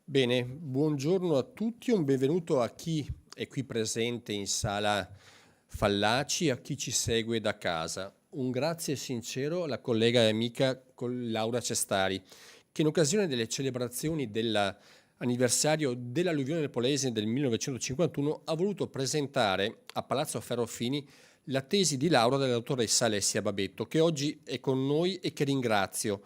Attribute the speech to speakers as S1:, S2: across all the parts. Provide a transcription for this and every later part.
S1: Bene, buongiorno a tutti, un benvenuto a chi è qui presente in sala Fallaci, a chi ci segue da casa. Un grazie sincero alla collega e amica Laura Cestari, che in occasione delle celebrazioni dell'anniversario dell'alluvione del Polesine del 1951 ha voluto presentare a Palazzo Ferrofini la tesi di laurea della dottoressa Alessia Babetto, che oggi è con noi e che ringrazio.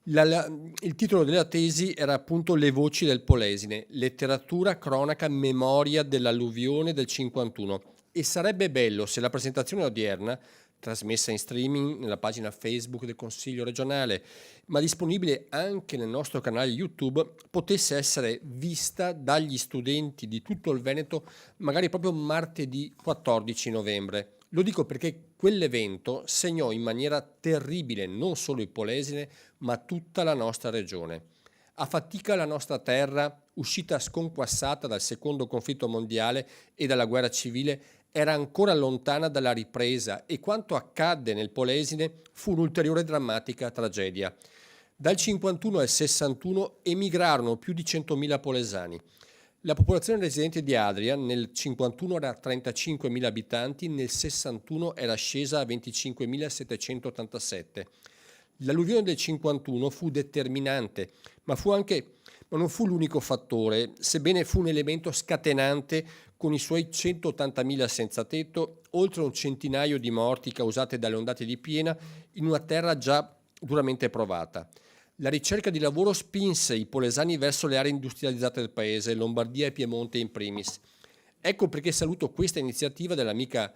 S1: Il titolo della tesi era appunto Le voci del Polesine, letteratura, cronaca, memoria dell'alluvione del 51, e sarebbe bello se la presentazione odierna, trasmessa in streaming nella pagina Facebook del Consiglio regionale, ma disponibile anche nel nostro canale YouTube, potesse essere vista dagli studenti di tutto il Veneto magari proprio martedì 14 novembre. Lo dico perché quell'evento segnò in maniera terribile non solo il Polesine, ma tutta la nostra regione. A fatica la nostra terra, uscita sconquassata dal secondo conflitto mondiale e dalla guerra civile, era ancora lontana dalla ripresa e quanto accadde nel Polesine fu un'ulteriore drammatica tragedia. Dal 51 al 61 emigrarono più di 100.000 polesani. La popolazione residente di Adria nel 51 era 35.000 abitanti, nel 61 era scesa a 25.787. L'alluvione del 51 fu determinante, ma non fu l'unico fattore, sebbene fu un elemento scatenante con i suoi 180.000 senza tetto, oltre un centinaio di morti causate dalle ondate di piena in una terra già duramente provata. La ricerca di lavoro spinse i polesani verso le aree industrializzate del paese, Lombardia e Piemonte in primis. Ecco perché saluto questa iniziativa dell'amica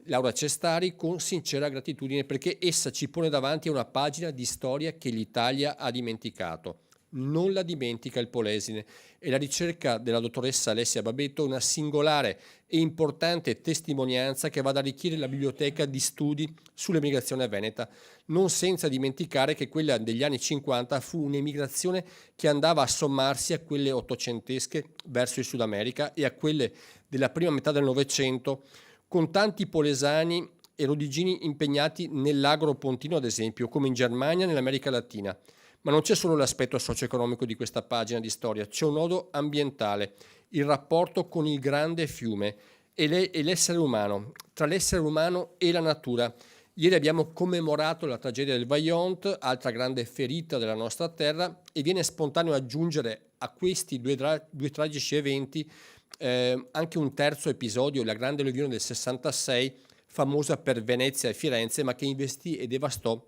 S1: Laura Cestari con sincera gratitudine, perché essa ci pone davanti a una pagina di storia che l'Italia ha dimenticato. Non la dimentica il Polesine, e la ricerca della dottoressa Alessia Babetto è una singolare e importante testimonianza che va ad arricchire la biblioteca di studi sull'emigrazione veneta, non senza dimenticare che quella degli anni 50 fu un'emigrazione che andava a sommarsi a quelle ottocentesche verso il Sud America e a quelle della prima metà del Novecento, con tanti polesani e rodigini impegnati nell'agro pontino, ad esempio, come in Germania e nell'America Latina. Ma non c'è solo l'aspetto socio-economico di questa pagina di storia, c'è un nodo ambientale, il rapporto con il grande fiume e l'essere umano, tra l'essere umano e la natura. Ieri abbiamo commemorato la tragedia del Vajont, altra grande ferita della nostra terra, e viene spontaneo aggiungere a questi due tragici eventi anche un terzo episodio, la grande alluvione del 66, famosa per Venezia e Firenze, ma che investì e devastò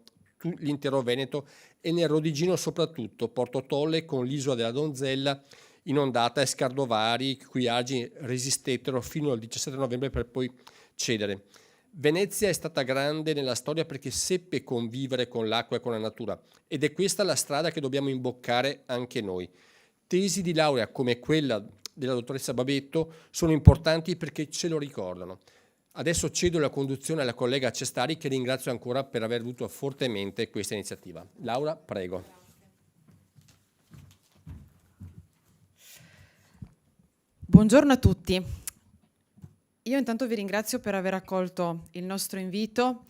S1: l'intero Veneto e nel Rodigino soprattutto, Porto Tolle con l'isola della Donzella inondata e Scardovari, cui argini resistettero fino al 17 novembre per poi cedere. Venezia è stata grande nella storia perché seppe convivere con l'acqua e con la natura, ed è questa la strada che dobbiamo imboccare anche noi. Tesi di laurea come quella della dottoressa Babetto sono importanti perché ce lo ricordano. Adesso cedo la conduzione alla collega Cestari, che ringrazio ancora per aver voluto fortemente questa iniziativa. Laura, prego.
S2: Buongiorno a tutti. Io intanto vi ringrazio per aver accolto il nostro invito.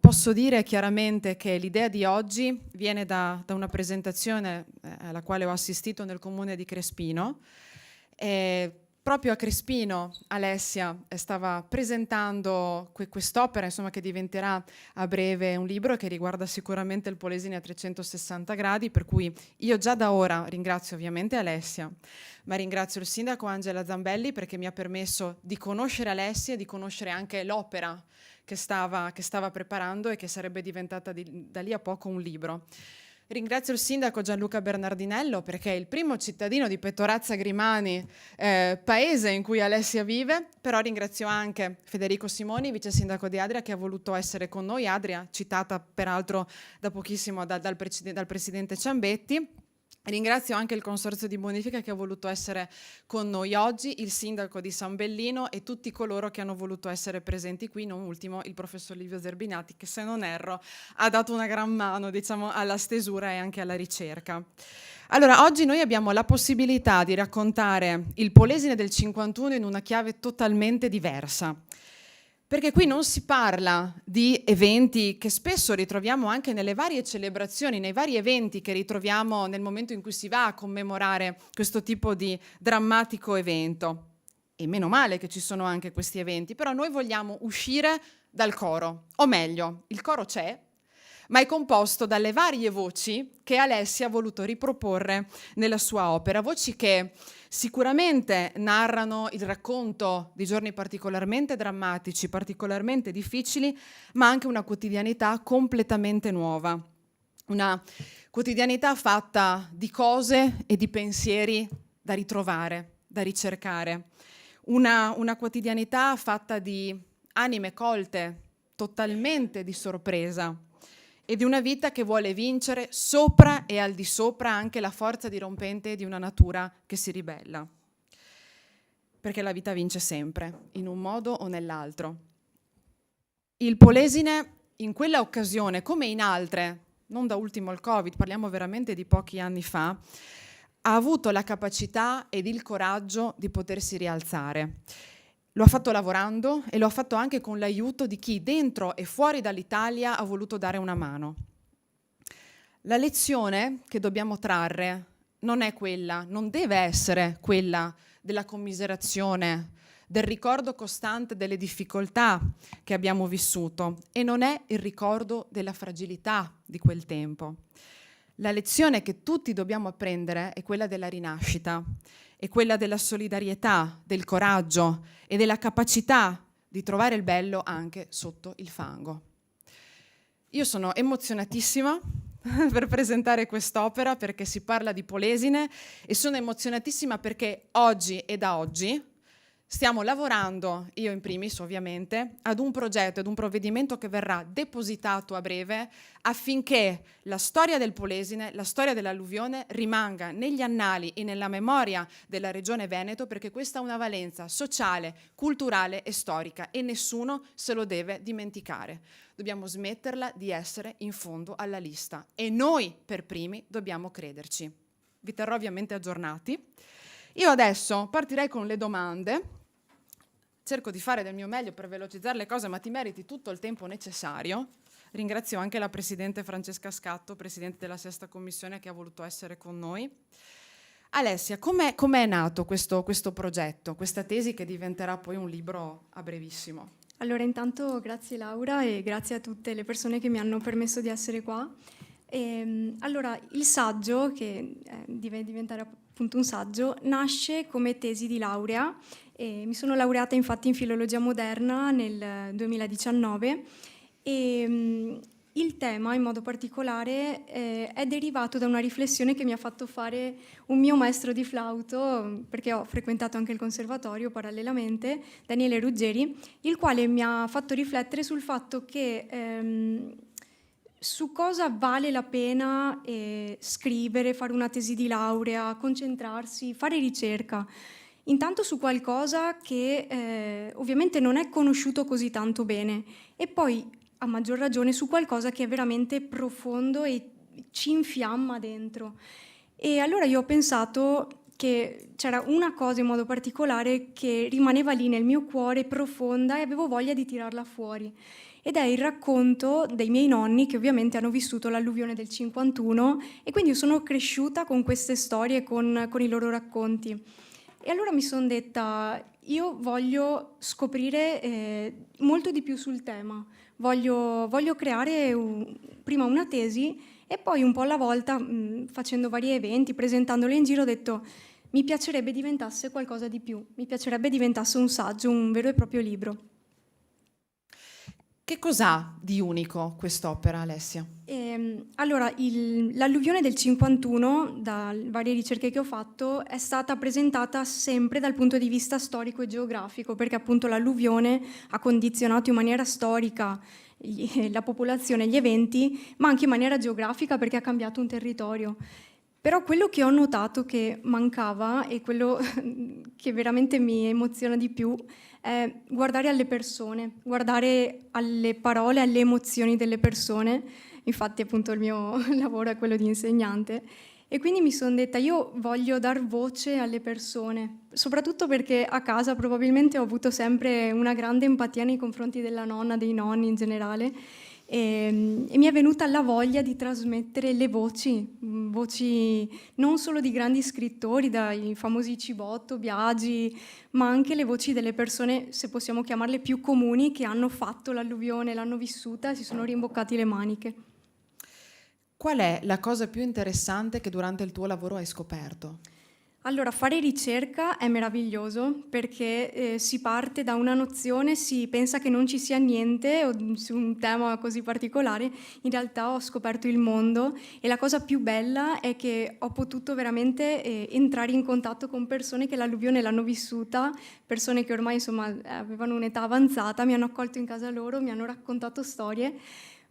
S2: Posso dire chiaramente che l'idea di oggi viene da una presentazione alla quale ho assistito nel comune di Crespino. Proprio a Crespino Alessia stava presentando quest'opera, insomma, che diventerà a breve un libro che riguarda sicuramente il Polesine a 360 gradi, per cui io già da ora ringrazio ovviamente Alessia, ma ringrazio il sindaco Angela Zambelli perché mi ha permesso di conoscere Alessia e di conoscere anche l'opera che stava preparando e che sarebbe diventata da lì a poco un libro. Ringrazio il sindaco Gianluca Bernardinello perché è il primo cittadino di Pettorazza Grimani, paese in cui Alessia vive, però ringrazio anche Federico Simoni, vice sindaco di Adria, che ha voluto essere con noi. Adria, citata peraltro da pochissimo dal presidente Ciambetti. Ringrazio anche il Consorzio di Bonifica che ha voluto essere con noi oggi, il sindaco di San Bellino e tutti coloro che hanno voluto essere presenti qui, non ultimo il professor Livio Zerbinati, che se non erro ha dato una gran mano, diciamo, alla stesura e anche alla ricerca. Allora, oggi noi abbiamo la possibilità di raccontare il Polesine del 51 in una chiave totalmente diversa. Perché qui non si parla di eventi che spesso ritroviamo anche nelle varie celebrazioni, nei vari eventi che ritroviamo nel momento in cui si va a commemorare questo tipo di drammatico evento. E meno male che ci sono anche questi eventi, però noi vogliamo uscire dal coro, o meglio, il coro c'è, ma è composto dalle varie voci che Alessia ha voluto riproporre nella sua opera, voci che sicuramente narrano il racconto di giorni particolarmente drammatici, particolarmente difficili, ma anche una quotidianità completamente nuova, una quotidianità fatta di cose e di pensieri da ritrovare, da ricercare, una quotidianità fatta di anime colte, totalmente di sorpresa, e di una vita che vuole vincere sopra e al di sopra anche la forza dirompente di una natura che si ribella. Perché la vita vince sempre, in un modo o nell'altro. Il Polesine, in quella occasione, come in altre, non da ultimo il Covid, parliamo veramente di pochi anni fa, ha avuto la capacità ed il coraggio di potersi rialzare. Lo ha fatto lavorando e lo ha fatto anche con l'aiuto di chi dentro e fuori dall'Italia ha voluto dare una mano. La lezione che dobbiamo trarre non è quella, non deve essere quella della commiserazione, del ricordo costante delle difficoltà che abbiamo vissuto, e non è il ricordo della fragilità di quel tempo. La lezione che tutti dobbiamo apprendere è quella della rinascita, è quella della solidarietà, del coraggio e della capacità di trovare il bello anche sotto il fango. Io sono emozionatissima per presentare quest'opera, perché si parla di Polesine, e sono emozionatissima perché oggi e da oggi stiamo lavorando, io in primis ovviamente, ad un progetto, ad un provvedimento che verrà depositato a breve affinché la storia del Polesine, la storia dell'alluvione rimanga negli annali e nella memoria della Regione Veneto, perché questa ha una valenza sociale, culturale e storica e nessuno se lo deve dimenticare. Dobbiamo smetterla di essere in fondo alla lista e noi per primi dobbiamo crederci. Vi terrò ovviamente aggiornati. Io adesso partirei con le domande. Cerco di fare del mio meglio per velocizzare le cose, ma ti meriti tutto il tempo necessario. Ringrazio anche la Presidente Francesca Scatto, Presidente della Sesta Commissione, che ha voluto essere con noi. Alessia, com'è nato questo progetto, questa tesi che diventerà poi un libro a brevissimo?
S3: Allora, intanto grazie Laura e grazie a tutte le persone che mi hanno permesso di essere qua. Allora, il saggio, che deve diventare appunto un saggio, nasce come tesi di laurea. Mi sono laureata infatti in filologia moderna nel 2019 e il tema in modo particolare è derivato da una riflessione che mi ha fatto fare un mio maestro di flauto, perché ho frequentato anche il conservatorio parallelamente, Daniele Ruggeri, il quale mi ha fatto riflettere sul fatto che su cosa vale la pena scrivere, fare una tesi di laurea, concentrarsi, fare ricerca. Intanto su qualcosa che ovviamente non è conosciuto così tanto bene, e poi a maggior ragione su qualcosa che è veramente profondo e ci infiamma dentro. E allora io ho pensato che c'era una cosa in modo particolare che rimaneva lì nel mio cuore, profonda, e avevo voglia di tirarla fuori. Ed è il racconto dei miei nonni, che ovviamente hanno vissuto l'alluvione del 51, e quindi io sono cresciuta con queste storie, con i loro racconti. E allora mi sono detta, io voglio scoprire molto di più sul tema, voglio creare prima una tesi e poi un po' alla volta, facendo vari eventi, presentandole in giro, ho detto mi piacerebbe diventasse qualcosa di più, mi piacerebbe diventasse un saggio, un vero e proprio libro.
S2: Che cos'ha di unico quest'opera, Alessia?
S3: Allora, l'alluvione del 51, da varie ricerche che ho fatto, è stata presentata sempre dal punto di vista storico e geografico, perché appunto l'alluvione ha condizionato in maniera storica la popolazione, gli eventi, ma anche in maniera geografica, perché ha cambiato un territorio. Però quello che ho notato che mancava, e quello che veramente mi emoziona di più, è guardare alle persone, guardare alle parole, alle emozioni delle persone. Infatti appunto il mio lavoro è quello di insegnante. E quindi mi sono detta, io voglio dar voce alle persone, soprattutto perché a casa probabilmente ho avuto sempre una grande empatia nei confronti della nonna, dei nonni in generale, e mi è venuta la voglia di trasmettere le voci non solo di grandi scrittori, dai famosi Cibotto, Biagi, ma anche le voci delle persone, se possiamo chiamarle più comuni, che hanno fatto l'alluvione, l'hanno vissuta e si sono rimboccati le maniche.
S2: Qual è la cosa più interessante che durante il tuo lavoro hai scoperto?
S3: Allora, fare ricerca è meraviglioso perché si parte da una nozione, si pensa che non ci sia niente su un tema così particolare, in realtà ho scoperto il mondo e la cosa più bella è che ho potuto veramente entrare in contatto con persone che l'alluvione l'hanno vissuta, persone che ormai insomma avevano un'età avanzata, mi hanno accolto in casa loro, mi hanno raccontato storie.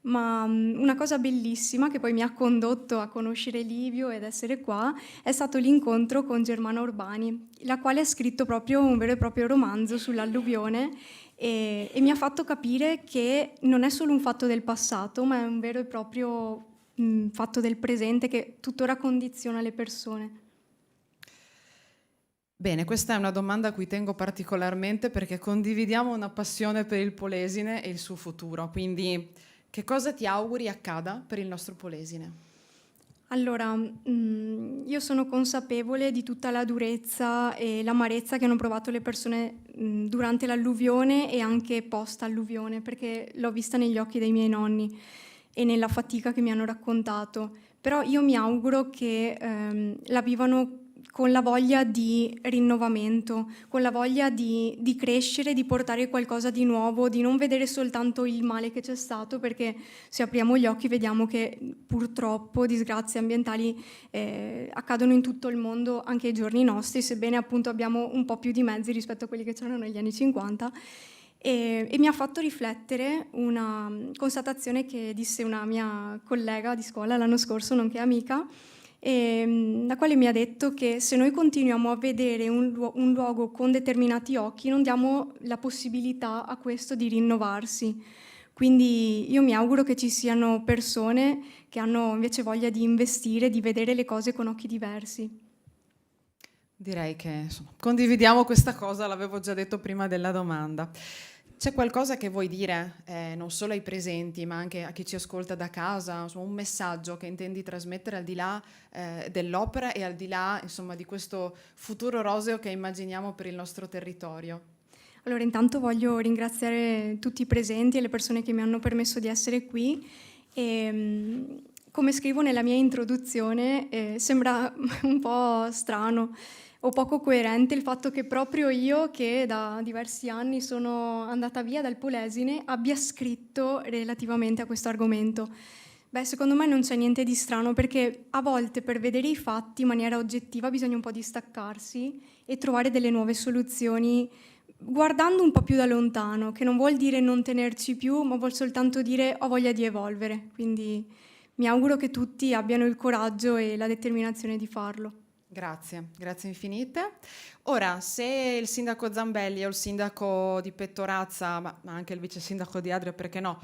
S3: Ma una cosa bellissima che poi mi ha condotto a conoscere Livio ed essere qua è stato l'incontro con Germana Urbani, la quale ha scritto proprio un vero e proprio romanzo sull'alluvione e mi ha fatto capire che non è solo un fatto del passato, ma è un vero e proprio fatto del presente che tuttora condiziona le persone.
S2: Bene, questa è una domanda a cui tengo particolarmente perché condividiamo una passione per il Polesine e il suo futuro, quindi che cosa ti auguri accada per il nostro Polesine?
S3: Allora, io sono consapevole di tutta la durezza e l'amarezza che hanno provato le persone durante l'alluvione e anche post-alluvione, perché l'ho vista negli occhi dei miei nonni e nella fatica che mi hanno raccontato. Però io mi auguro che la vivano con la voglia di rinnovamento, con la voglia di crescere, di portare qualcosa di nuovo, di non vedere soltanto il male che c'è stato, perché se apriamo gli occhi vediamo che purtroppo disgrazie ambientali accadono in tutto il mondo anche ai giorni nostri, sebbene appunto abbiamo un po' più di mezzi rispetto a quelli che c'erano negli anni 50. E mi ha fatto riflettere una constatazione che disse una mia collega di scuola l'anno scorso, nonché amica, la quale mi ha detto che se noi continuiamo a vedere un luogo con determinati occhi non diamo la possibilità a questo di rinnovarsi. Quindi io mi auguro che ci siano persone che hanno invece voglia di investire, di vedere le cose con occhi diversi.
S2: Direi che insomma, condividiamo questa cosa, l'avevo già detto prima della domanda. C'è qualcosa che vuoi dire non solo ai presenti ma anche a chi ci ascolta da casa, insomma, un messaggio che intendi trasmettere al di là dell'opera e al di là insomma, di questo futuro roseo che immaginiamo per il nostro territorio?
S3: Allora, intanto voglio ringraziare tutti i presenti e le persone che mi hanno permesso di essere qui. Come scrivo nella mia introduzione, sembra un po' strano o poco coerente il fatto che proprio io, che da diversi anni sono andata via dal Polesine, abbia scritto relativamente a questo argomento. Beh, secondo me non c'è niente di strano perché a volte per vedere i fatti in maniera oggettiva bisogna un po' distaccarsi e trovare delle nuove soluzioni guardando un po' più da lontano, che non vuol dire non tenerci più, ma vuol soltanto dire ho voglia di evolvere. Quindi mi auguro che tutti abbiano il coraggio e la determinazione di farlo.
S2: Grazie, grazie infinite. Ora, se il sindaco Zambelli o il sindaco di Pettorazza, ma anche il vice sindaco di Adria, perché no,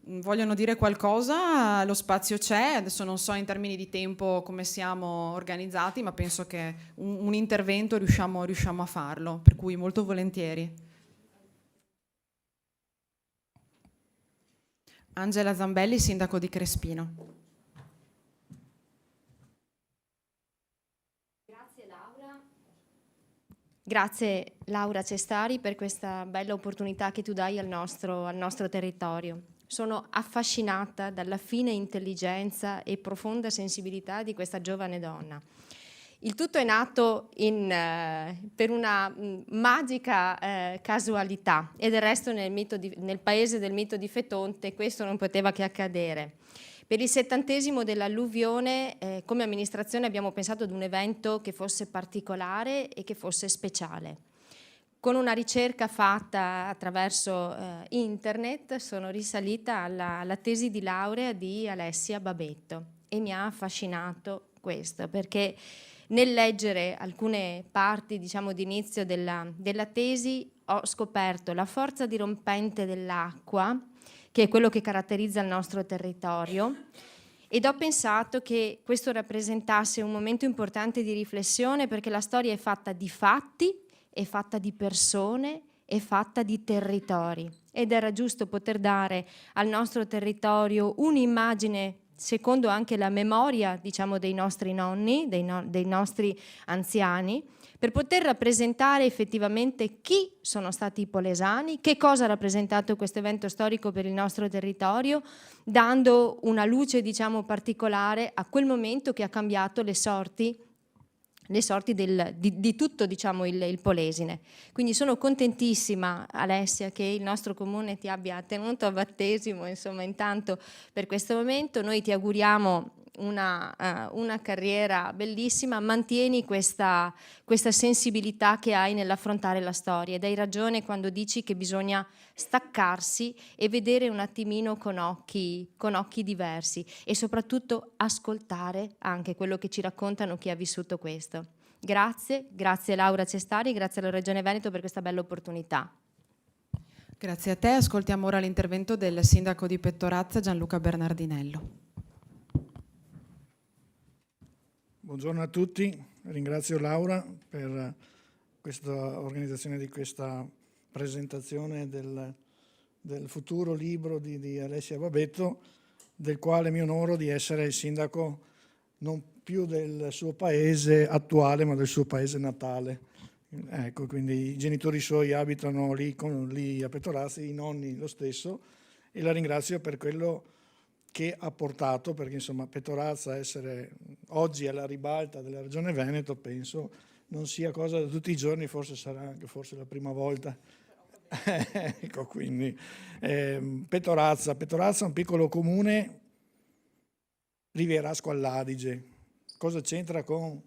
S2: vogliono dire qualcosa, lo spazio c'è. Adesso non so in termini di tempo come siamo organizzati, ma penso che un intervento riusciamo a farlo, per cui molto volentieri. Angela Zambelli, sindaco di Crespino.
S4: Grazie Laura Cestari per questa bella opportunità che tu dai al nostro territorio. Sono affascinata dalla fine intelligenza e profonda sensibilità di questa giovane donna. Il tutto è nato per una magica casualità e del resto nel paese del mito di Fetonte questo non poteva che accadere. Per il 70° dell'alluvione, come amministrazione abbiamo pensato ad un evento che fosse particolare e che fosse speciale. Con una ricerca fatta attraverso internet sono risalita alla tesi di laurea di Alessia Babetto e mi ha affascinato questo, perché nel leggere alcune parti, diciamo, d'inizio della tesi ho scoperto la forza dirompente dell'acqua, che è quello che caratterizza il nostro territorio, ed ho pensato che questo rappresentasse un momento importante di riflessione, perché la storia è fatta di fatti, è fatta di persone, è fatta di territori, ed era giusto poter dare al nostro territorio un'immagine secondo anche la memoria, diciamo, dei nostri nonni, dei nostri anziani, per poter rappresentare effettivamente chi sono stati i polesani, che cosa ha rappresentato questo evento storico per il nostro territorio, dando una luce, diciamo, particolare a quel momento che ha cambiato le sorti di tutto, diciamo, il Polesine. Quindi sono contentissima, Alessia, che il nostro comune ti abbia tenuto a battesimo, insomma, intanto per questo momento. Noi ti auguriamo una carriera bellissima, mantieni questa sensibilità che hai nell'affrontare la storia, ed hai ragione quando dici che bisogna staccarsi e vedere un attimino con occhi diversi, e soprattutto ascoltare anche quello che ci raccontano chi ha vissuto questo. Grazie Laura Cestari, grazie alla Regione Veneto per questa bella opportunità.
S2: Grazie a te. Ascoltiamo ora l'intervento del sindaco di Pettorazza, Gianluca Bernardinello.
S5: Buongiorno a tutti, ringrazio Laura per questa organizzazione di questa presentazione del futuro libro di Alessia Babetto, del quale mi onoro di essere il sindaco non più del suo paese attuale, ma del suo paese natale. Ecco, quindi i genitori suoi abitano lì a Pettorazza, i nonni lo stesso, e la ringrazio per quello che ha portato, perché insomma Pettorazza essere oggi alla ribalta della Regione Veneto penso non sia cosa da tutti i giorni, forse sarà anche la prima volta. Ecco, quindi Pettorazza è un piccolo comune rivierasco all'Adige. Cosa c'entra con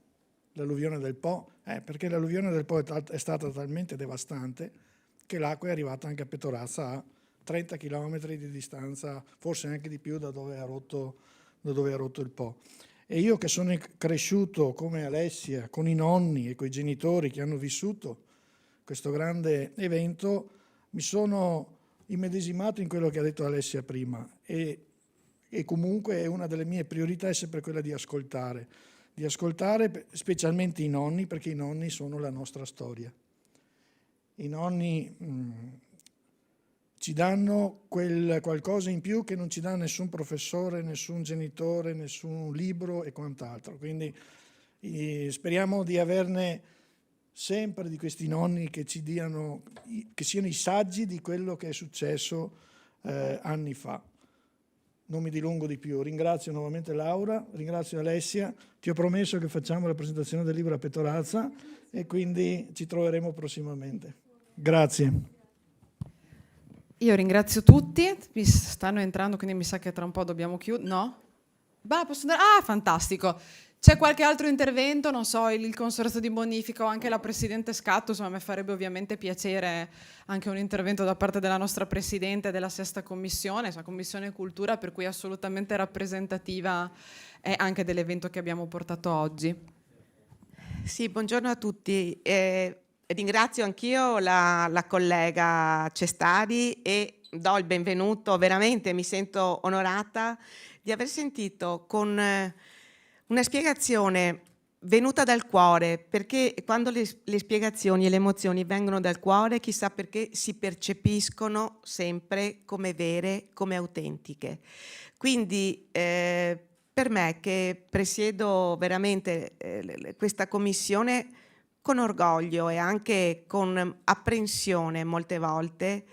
S5: l'alluvione del Po? Perché l'alluvione del Po è stata talmente devastante che l'acqua è arrivata anche a Pettorazza a 30 km di distanza, forse anche di più da dove ha rotto il Po. E io che sono cresciuto come Alessia, con i nonni e con i genitori che hanno vissuto questo grande evento, mi sono immedesimato in quello che ha detto Alessia prima, e comunque una delle mie priorità è sempre quella di ascoltare specialmente i nonni, perché i nonni sono la nostra storia. I nonni ci danno quel qualcosa in più che non ci dà nessun professore, nessun genitore, nessun libro e quant'altro. Quindi speriamo di averne sempre di questi nonni che ci diano, che siano i saggi di quello che è successo anni fa. Non mi dilungo di più. Ringrazio nuovamente Laura, ringrazio Alessia. Ti ho promesso che facciamo la presentazione del libro a Pettorazza e quindi ci troveremo prossimamente. Grazie.
S2: Io ringrazio tutti, mi stanno entrando, quindi mi sa che tra un po' dobbiamo chiudere. No? Bah, posso andare? Ah, fantastico! C'è qualche altro intervento? Non so, il consorzio di bonifica o anche la Presidente Scatto, insomma, a me farebbe ovviamente piacere anche un intervento da parte della nostra Presidente della Sesta Commissione, la Commissione Cultura, per cui assolutamente rappresentativa è anche dell'evento che abbiamo portato oggi.
S6: Sì, buongiorno a tutti. Ringrazio anch'io la collega Cestari e do il benvenuto, veramente mi sento onorata di aver sentito con una spiegazione venuta dal cuore, perché quando le spiegazioni e le emozioni vengono dal cuore, chissà perché si percepiscono sempre come vere, come autentiche. Quindi per me, che presiedo veramente questa commissione con orgoglio e anche con apprensione molte volte,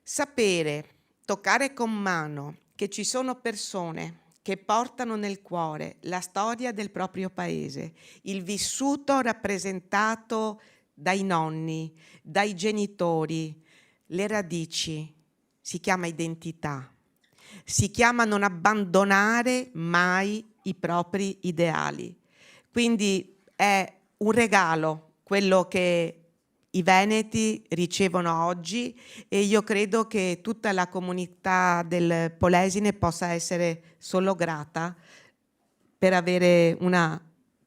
S6: sapere, toccare con mano che ci sono persone che portano nel cuore la storia del proprio paese, il vissuto rappresentato dai nonni, dai genitori, le radici, si chiama identità, si chiama non abbandonare mai i propri ideali. Quindi è un regalo quello che i veneti ricevono oggi, e io credo che tutta la comunità del Polesine possa essere solo grata per avere una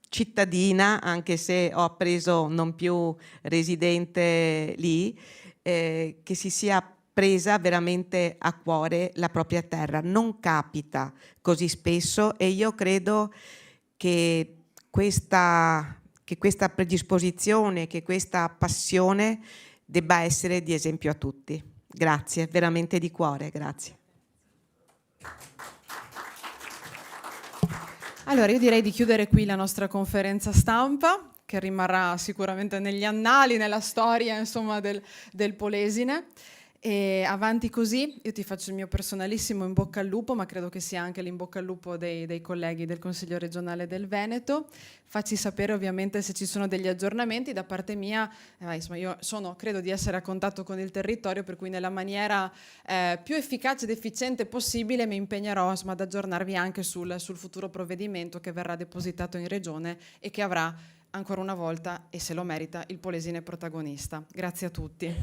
S6: cittadina, anche se ho appreso non più residente lì, che si sia presa veramente a cuore la propria terra. Non capita così spesso e io credo che questa predisposizione, che questa passione debba essere di esempio a tutti. Grazie, veramente di cuore, grazie.
S2: Allora, io direi di chiudere qui la nostra conferenza stampa, che rimarrà sicuramente negli annali, nella storia, insomma, del Polesine. E avanti così, io ti faccio il mio personalissimo in bocca al lupo, ma credo che sia anche l'in bocca al lupo dei colleghi del Consiglio regionale del Veneto. Facci sapere ovviamente se ci sono degli aggiornamenti da parte mia. Insomma, io credo di essere a contatto con il territorio, per cui nella maniera più efficace ed efficiente possibile mi impegnerò, insomma, ad aggiornarvi anche sul futuro provvedimento che verrà depositato in Regione e che avrà ancora una volta, e se lo merita, il Polesine protagonista. Grazie a tutti.